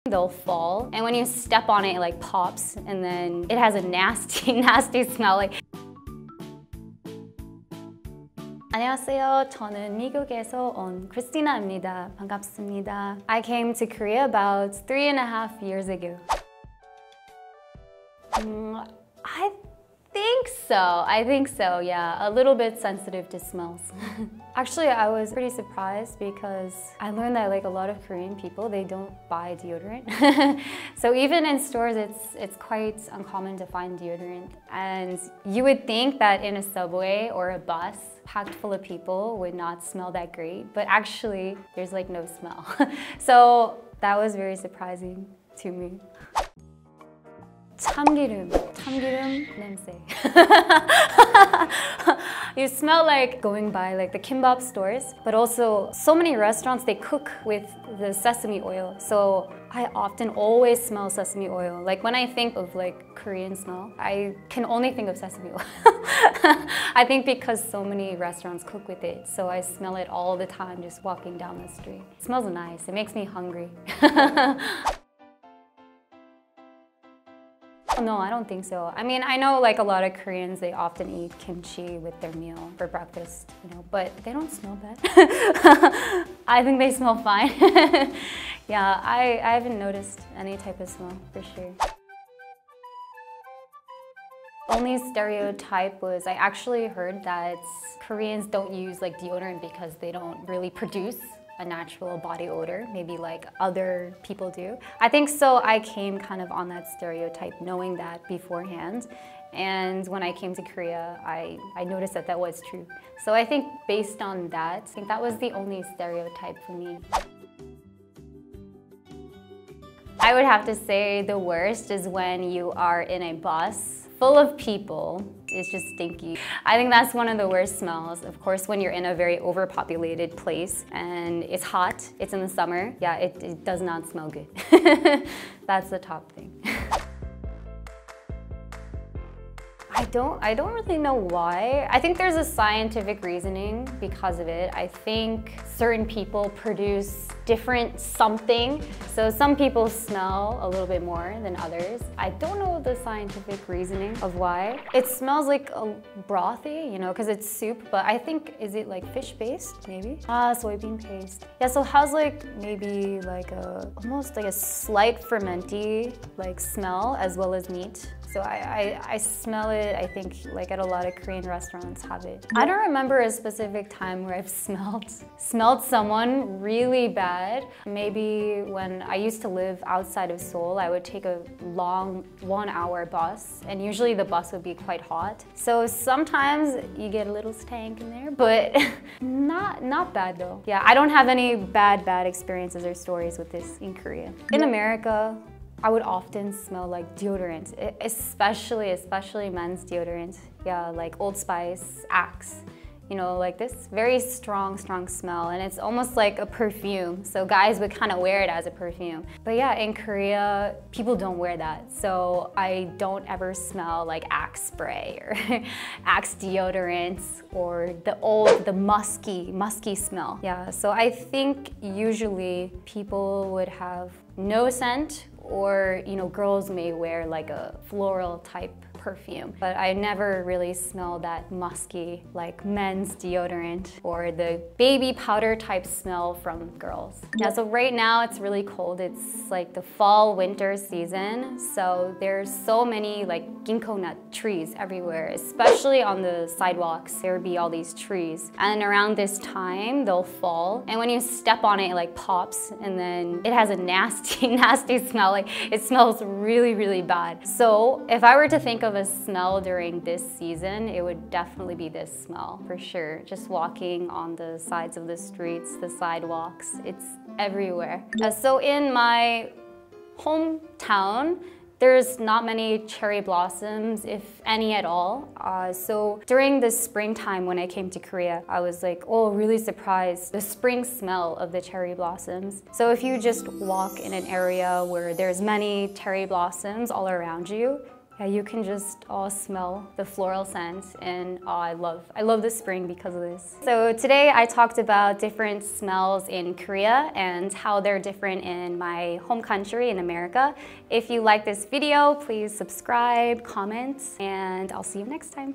they'll fall, and when you step on it, it like pops, and then it has a nasty, nasty smell. Like. 안녕하세요. 저는 미국에서 온 크리스티나입니다. 반갑습니다. I came to Korea about 3.5 years ago. I think so, yeah. A little bit sensitive to smells. Actually, I was pretty surprised because I learned that like a lot of Korean people, they don't buy deodorant. So even in stores, it's quite uncommon to find deodorant. And you would think that in a subway or a bus packed full of people would not smell that great, but actually there's like no smell. So that was very surprising to me. 참기름 냄새. You smell like going by like the kimbap stores, but also so many restaurants, they cook with the sesame oil. So I often always smell sesame oil. Like when I think of like Korean smell, I can only think of sesame oil. I think because so many restaurants cook with it, so I smell it all the time just walking down the street. It smells nice, it makes me hungry. No, I don't think so. I mean, I know like a lot of Koreans, they often eat kimchi with their meal for breakfast, you know, but they don't smell bad. I think they smell fine. Yeah, I haven't noticed any type of smell for sure. Only stereotype was I actually heard that Koreans don't use like deodorant because they don't really produce a natural body odor, maybe like other people do. I think so I came kind of on that stereotype knowing that beforehand. And when I came to Korea, I noticed that that was true. So I think based on that, I think that was the only stereotype for me. I would have to say the worst is when you are in a bus full of people. It's just stinky. I think that's one of the worst smells. Of course, when you're in a very overpopulated place and it's hot, it's in the summer, yeah, it does not smell good. That's the top thing. I don't really know why. I think there's a scientific reasoning because of it. I think certain people produce different something. So some people smell a little bit more than others. I don't know the scientific reasoning of why. It smells like a brothy, you know, because it's soup, but I think, is it like fish-based, maybe? Soybean paste. Yeah, so it has like maybe like almost like a slight fermenty like smell as well as meat. So I smell it, I think, like at a lot of Korean restaurants have it. I don't remember a specific time where I've smelled someone really bad. Maybe when I used to live outside of Seoul, I would take a long 1-hour bus, and usually the bus would be quite hot. So sometimes you get a little stank in there, but not bad though. Yeah, I don't have any bad experiences or stories with this in Korea. In America, I would often smell like deodorant, especially men's deodorant. Yeah, like Old Spice, Axe, you know, like this very strong smell, and it's almost like a perfume. So guys would kind of wear it as a perfume. But yeah, in Korea, people don't wear that. So I don't ever smell like Axe spray or Axe deodorant or the musky smell. Yeah, so I think usually people would have no scent, or, you know, girls may wear like a floral type perfume, but I never really smell that musky like men's deodorant or the baby powder type smell from girls. Yeah, so right now it's really cold. It's like the fall winter season, so there's so many like ginkgo nut trees everywhere, especially on the sidewalks. There would be all these trees, and around this time they'll fall, and when you step on it, it like pops, and then it has a nasty smell. Like it smells really bad. So if I were to think of a smell during this season, it would definitely be this smell for sure. Just walking on the sides of the streets, the sidewalks, it's everywhere. So in my hometown, there's not many cherry blossoms, if any at all. So during the springtime when I came to Korea, I was like, oh, really surprised, the spring smell of the cherry blossoms. So if you just walk in an area where there's many cherry blossoms all around you, Yeah, you can just smell the floral scents, and I love the spring because of this. So today I talked about different smells in Korea and how they're different in my home country in America. If you like this video, please subscribe, comment, and I'll see you next time.